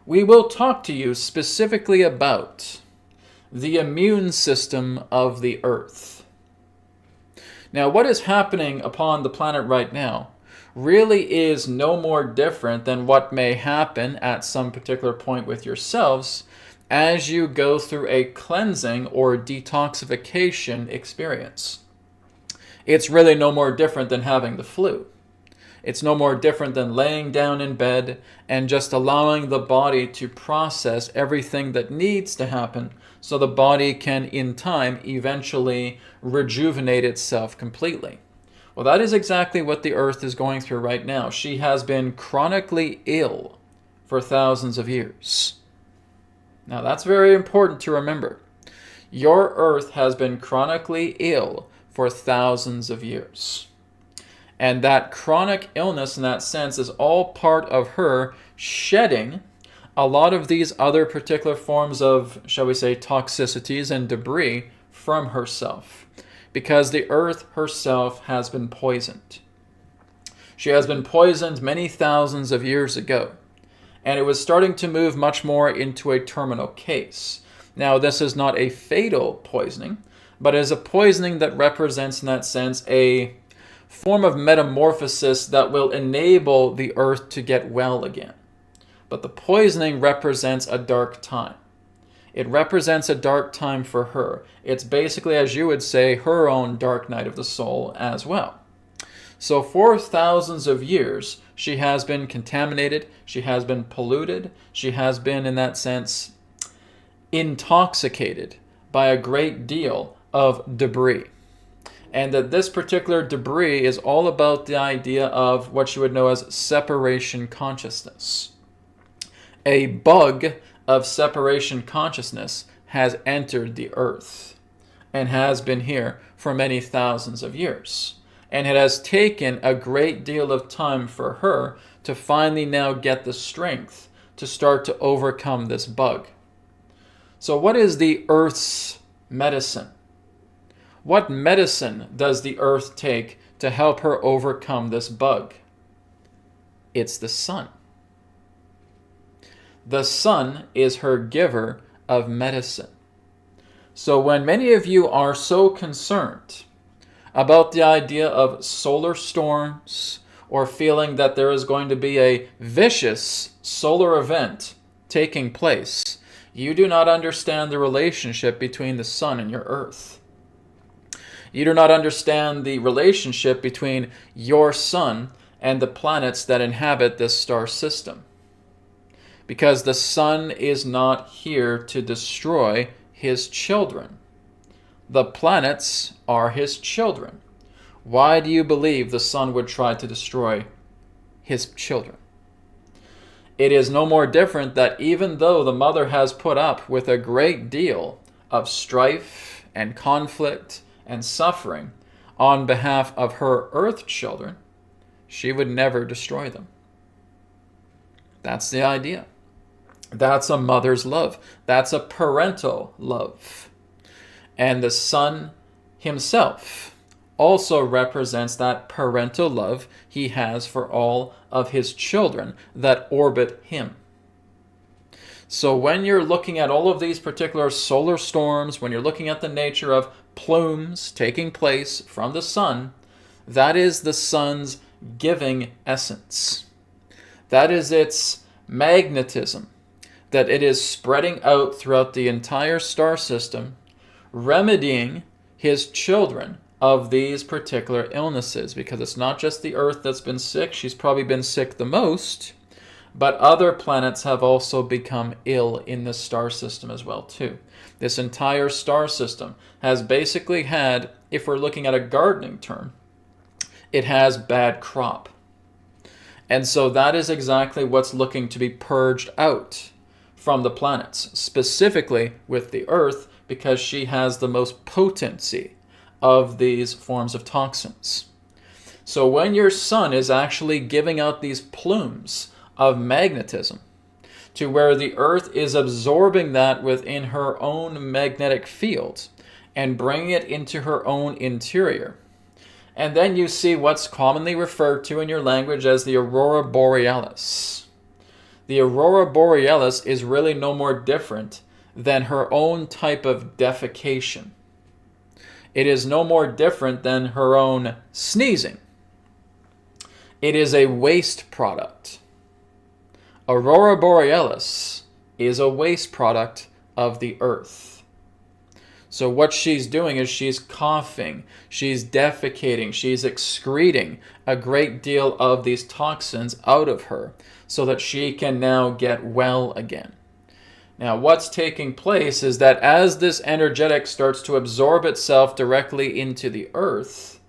we will talk to you specifically about the immune system of the Earth. Now, what is happening upon the planet right now really is no more different than what may happen at some particular point with yourselves as you go through a cleansing or detoxification experience. It's really no more different than having the flu. It's no more different than laying down in bed and just allowing the body to process everything that needs to happen so the body can, in time, eventually rejuvenate itself completely. Well, that is exactly what the Earth is going through right now. She has been chronically ill for thousands of years. Now, that's very important to remember. Your Earth has been chronically ill for thousands of years. And that chronic illness, in that sense, is all part of her shedding a lot of these other particular forms of, shall we say, toxicities and debris from herself. Because the Earth herself has been poisoned. She has been poisoned many thousands of years ago. And it was starting to move much more into a terminal case. Now, this is not a fatal poisoning, but is a poisoning that represents, in that sense, a form of metamorphosis that will enable the Earth to get well again. But the poisoning represents a dark time. It represents a dark time for her. It's basically, as you would say, her own dark night of the soul as well. So for thousands of years, she has been contaminated, she has been polluted, she has been, in that sense, intoxicated by a great deal of debris. And that this particular debris is all about the idea of what you would know as separation consciousness. A bug of separation consciousness has entered the Earth and has been here for many thousands of years. And it has taken a great deal of time for her to finally now get the strength to start to overcome this bug. So what is the Earth's medicine? What medicine does the Earth take to help her overcome this bug? It's the sun. The sun is her giver of medicine. So when many of you are so concerned about the idea of solar storms or feeling that there is going to be a vicious solar event taking place, you do not understand the relationship between the sun and your Earth. You do not understand the relationship between your sun and the planets that inhabit this star system. Because the sun is not here to destroy his children. The planets are his children. Why do you believe the sun would try to destroy his children? It is no more different that even though the mother has put up with a great deal of strife and conflict and suffering on behalf of her earth children, she would never destroy them. That's the idea. That's a mother's love. That's a parental love. And the sun himself also represents that parental love he has for all of his children that orbit him. So when you're looking at all of these particular solar storms, when you're looking at the nature of plumes taking place from the sun, that is the sun's giving essence. That is its magnetism, that it is spreading out throughout the entire star system, remedying his children of these particular illnesses, because it's not just the Earth that's been sick. She's probably been sick the most, but other planets have also become ill in this star system as well too. This entire star system has basically had, if we're looking at a gardening term, it has bad crop. And so that is exactly what's looking to be purged out from the planets, specifically with the Earth, because she has the most potency of these forms of toxins. So when your sun is actually giving out these plumes of magnetism to where the Earth is absorbing that within her own magnetic field and bringing it into her own interior, and then you see what's commonly referred to in your language as the aurora borealis. The aurora borealis is really no more different than her own type of defecation. It is no more different than her own sneezing. It is a waste product. Aurora borealis is a waste product of the earth. So what she's doing is she's coughing, she's defecating, she's excreting a great deal of these toxins out of her so that she can now get well again. Now what's taking place is that as this energetic starts to absorb itself directly into the earth,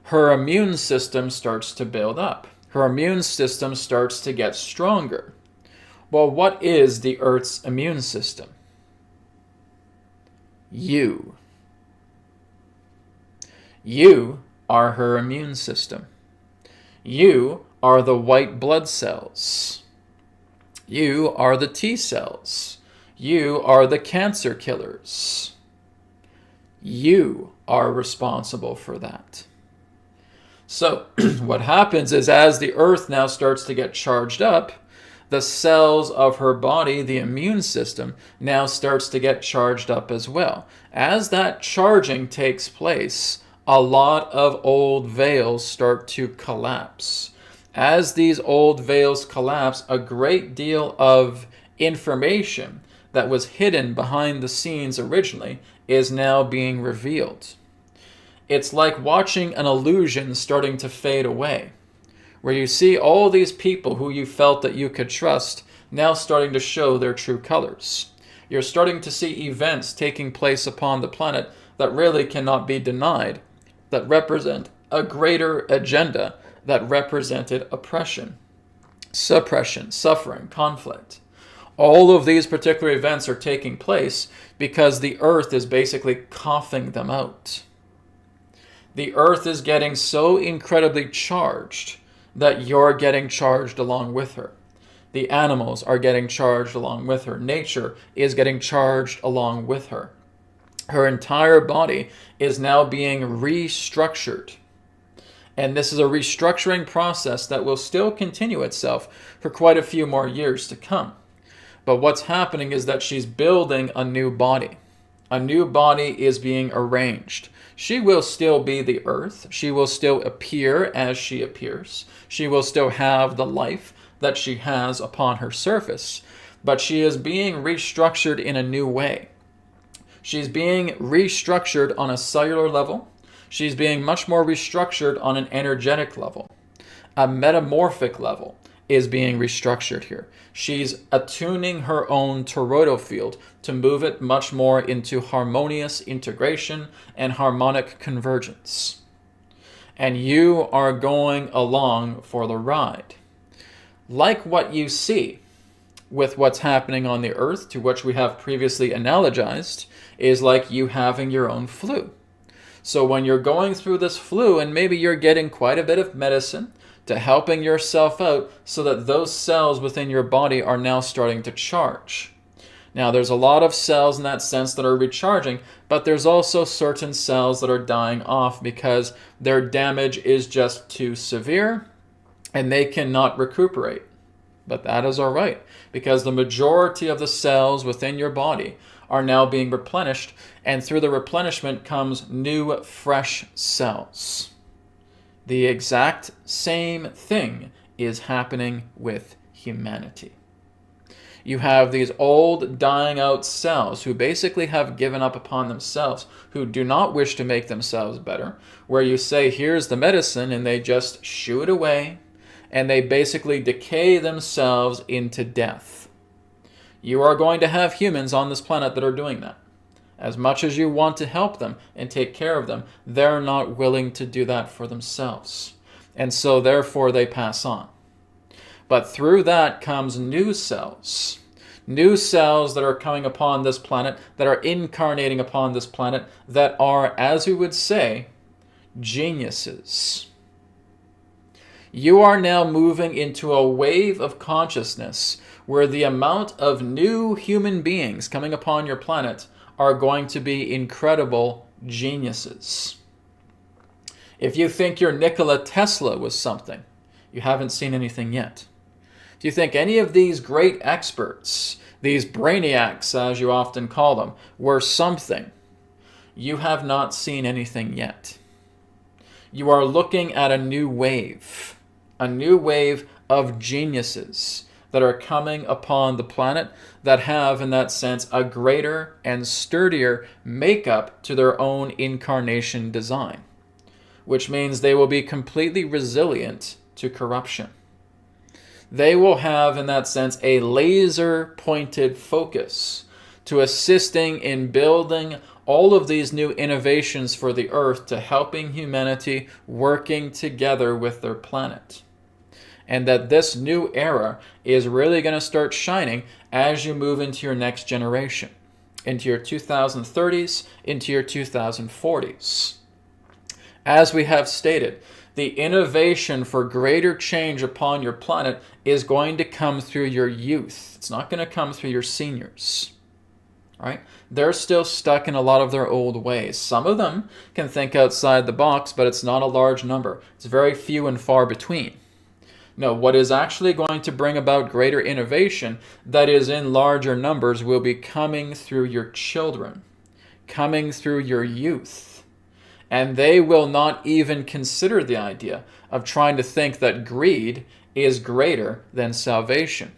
her immune system starts to build up. Her immune system starts to get stronger. Well, what is the earth's immune system? You. You are her immune system. You are the white blood cells. You are the T cells. You are the cancer killers. You are responsible for that. So what happens is as the earth now starts to get charged up, the cells of her body, the immune system, now starts to get charged up as well. As that charging takes place, a lot of old veils start to collapse. As these old veils collapse, a great deal of information that was hidden behind the scenes originally is now being revealed. It's like watching an illusion starting to fade away, where you see all these people who you felt that you could trust now starting to show their true colors. You're starting to see events taking place upon the planet that really cannot be denied, that represent a greater agenda that represented oppression, suppression, suffering, conflict. All of these particular events are taking place because the earth is basically coughing them out. The earth is getting so incredibly charged that you're getting charged along with her. The animals are getting charged along with her. Nature is getting charged along with her. Her entire body is now being restructured. And this is a restructuring process that will still continue itself for quite a few more years to come. But what's happening is that she's building a new body. A new body is being arranged. She will still be the earth. She will still appear as she appears. She will still have the life that she has upon her surface. But she is being restructured in a new way. She's being restructured on a cellular level. She's being much more restructured on an energetic level. A metamorphic level is being restructured here. She's attuning her own toroidal field to move it much more into harmonious integration and harmonic convergence. And you are going along for the ride. Like what you see with what's happening on the earth, to which we have previously analogized, is like you having your own flu. So when you're going through this flu and maybe you're getting quite a bit of medicine to helping yourself out so that those cells within your body are now starting to charge. Now there's a lot of cells in that sense that are recharging, but there's also certain cells that are dying off because their damage is just too severe and they cannot recuperate. But that is all right, because the majority of the cells within your body are now being replenished, and through the replenishment comes new, fresh cells. The exact same thing is happening with humanity. You have these old, dying out cells who basically have given up upon themselves, who do not wish to make themselves better, where you say, here's the medicine, and they just shoo it away, and they basically decay themselves into death. You are going to have humans on this planet that are doing that. As much as you want to help them and take care of them, they're not willing to do that for themselves. And so therefore they pass on. But through that comes new cells that are coming upon this planet, that are incarnating upon this planet, that are, as we would say, geniuses. You are now moving into a wave of consciousness where the amount of new human beings coming upon your planet are going to be incredible geniuses. If you think your Nikola Tesla was something, you haven't seen anything yet. Do you think any of these great experts, these brainiacs as you often call them, were something? You have not seen anything yet. You are looking at a new wave of geniuses that are coming upon the planet that have, in that sense, a greater and sturdier makeup to their own incarnation design, which means they will be completely resilient to corruption. They will have, in that sense, a laser-pointed focus to assisting in building all of these new innovations for the Earth, to helping humanity working together with their planet. And that this new era is really going to start shining as you move into your next generation, into your 2030s, into your 2040s. As we have stated, the innovation for greater change upon your planet is going to come through your youth. It's not going to come through your seniors. Right? They're still stuck in a lot of their old ways. Some of them can think outside the box, but it's not a large number. It's very few and far between. No, what is actually going to bring about greater innovation that is in larger numbers will be coming through your children, coming through your youth. And they will not even consider the idea of trying to think that greed is greater than salvation,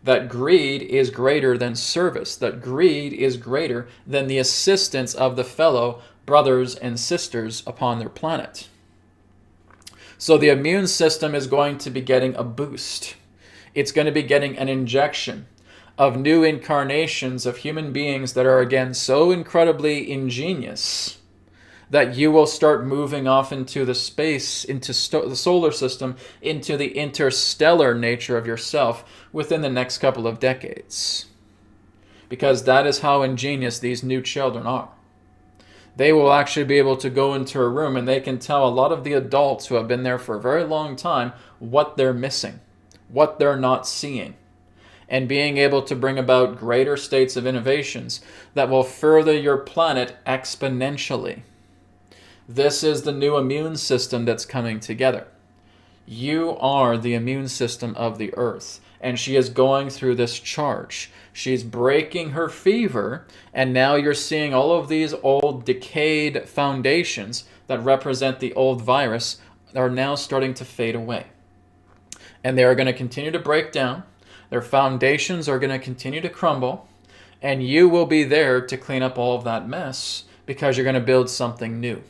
that greed is greater than service, that greed is greater than the assistance of the fellow brothers and sisters upon their planet. So the immune system is going to be getting a boost. It's going to be getting an injection of new incarnations of human beings that are, again, so incredibly ingenious that you will start moving off into the space, into the solar system, into the interstellar nature of yourself within the next couple of decades. Because that is how ingenious these new children are. They will actually be able to go into a room and they can tell a lot of the adults who have been there for a very long time what they're missing, what they're not seeing, and being able to bring about greater states of innovations that will further your planet exponentially. This is the new immune system that's coming together. You are the immune system of the Earth, and she is going through this charge. She's breaking her fever, and now you're seeing all of these old decayed foundations that represent the old virus are now starting to fade away. And they are going to continue to break down. Their foundations are going to continue to crumble, and you will be there to clean up all of that mess because you're going to build something new.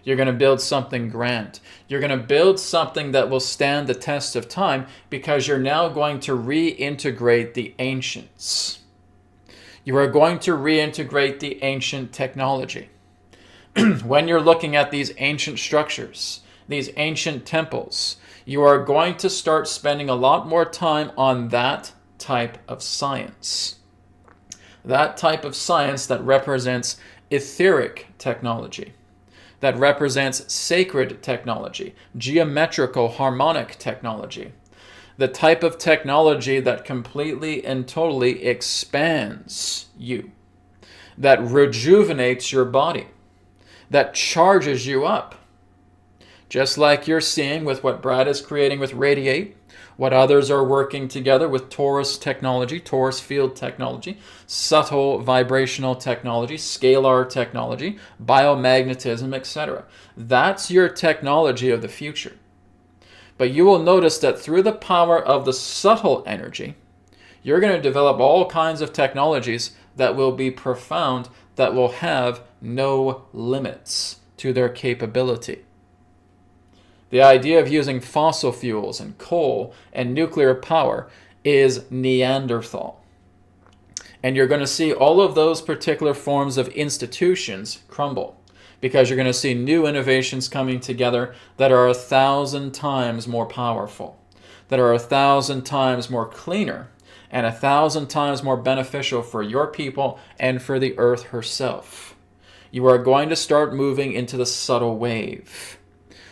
You're going to build something grand. You're going to build something that will stand the test of time because you're now going to reintegrate the ancients. You are going to reintegrate the ancient technology. When you're looking at these ancient structures, these ancient temples, you are going to start spending a lot more time on that type of science. That type of science that represents etheric technology, that represents sacred technology, geometrical harmonic technology, the type of technology that completely and totally expands you, that rejuvenates your body, that charges you up. Just like you're seeing with what Brad is creating with Radiate, what others are working together with Taurus technology, Taurus field technology, subtle vibrational technology, scalar technology, biomagnetism, etc. That's your technology of the future. But you will notice that through the power of the subtle energy, you're going to develop all kinds of technologies that will be profound, that will have no limits to their capability. The idea of using fossil fuels and coal and nuclear power is Neanderthal. And you're going to see all of those particular forms of institutions crumble because you're going to see new innovations coming together that are 1,000 times more powerful, that are 1,000 times more cleaner, and 1,000 times more beneficial for your people and for the Earth herself. You are going to start moving into the subtle wave.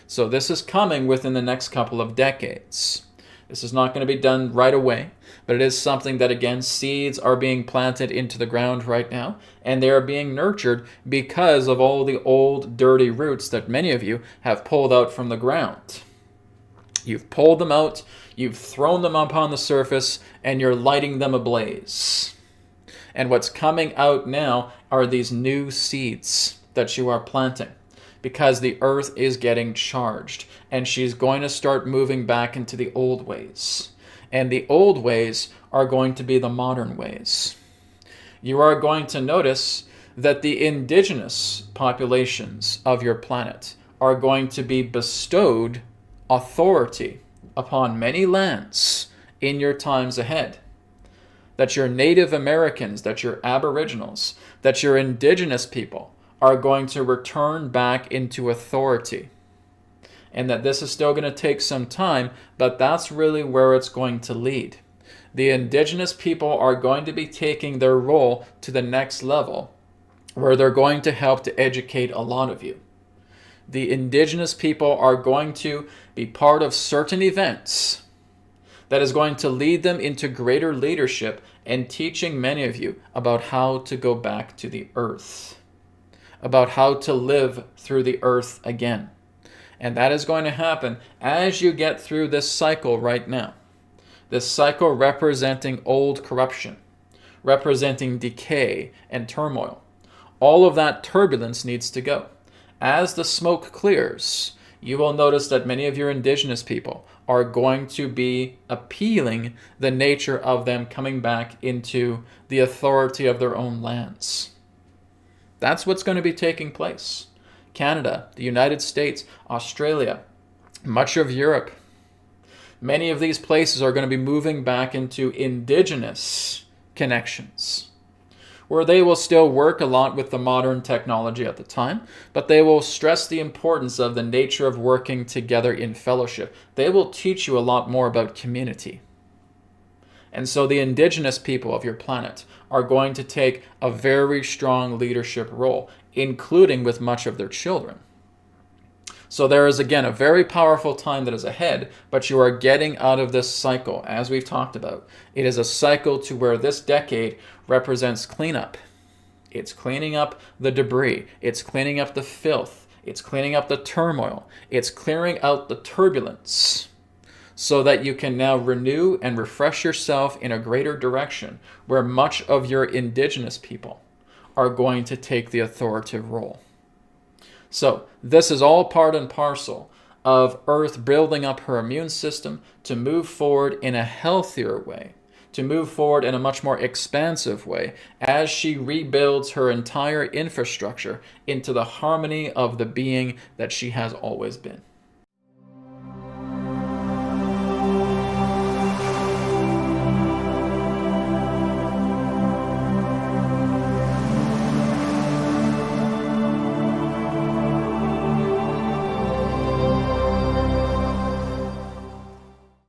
So this is coming within the next couple of decades. This is not going to be done right away, but it is something that, again, seeds are being planted into the ground right now, and they are being nurtured because of all the old, dirty roots that many of you have pulled out from the ground. You've pulled them out, You've thrown them upon the surface and you're lighting them ablaze. And what's coming out now are these new seeds that you are planting, because the earth is getting charged and she's going to start moving back into the old ways. And the old ways are going to be the modern ways. You are going to notice that the indigenous populations of your planet are going to be bestowed authority upon many lands in your times ahead. That your Native Americans, that your Aboriginals, that your indigenous people are going to return back into authority. And that this is still going to take some time, but that's really where it's going to lead. The indigenous people are going to be taking their role to the next level, where they're going to help to educate a lot of you. The indigenous people are going to be part of certain events that is going to lead them into greater leadership and teaching many of you about how to go back to the earth, about how to live through the earth again. And that is going to happen as you get through this cycle right now. This cycle representing old corruption, representing decay and turmoil. All of that turbulence needs to go. As the smoke clears, you will notice that many of your indigenous people are going to be appealing the nature of them coming back into the authority of their own lands. That's what's going to be taking place. Canada, the United States, Australia, much of Europe. Many of these places are going to be moving back into indigenous connections, where they will still work a lot with the modern technology at the time, but they will stress the importance of the nature of working together in fellowship. They will teach you a lot more about community. And so the indigenous people of your planet are going to take a very strong leadership role, including with much of their children. So there is, again, a very powerful time that is ahead, but you are getting out of this cycle, as we've talked about. It is a cycle to where this decade represents cleanup. It's cleaning up the debris. It's cleaning up the filth. It's cleaning up the turmoil. It's clearing out the turbulence so that you can now renew and refresh yourself in a greater direction where much of your indigenous people are going to take the authoritative role. So this is all part and parcel of Earth building up her immune system to move forward in a healthier way, to move forward in a much more expansive way as she rebuilds her entire infrastructure into the harmony of the being that she has always been.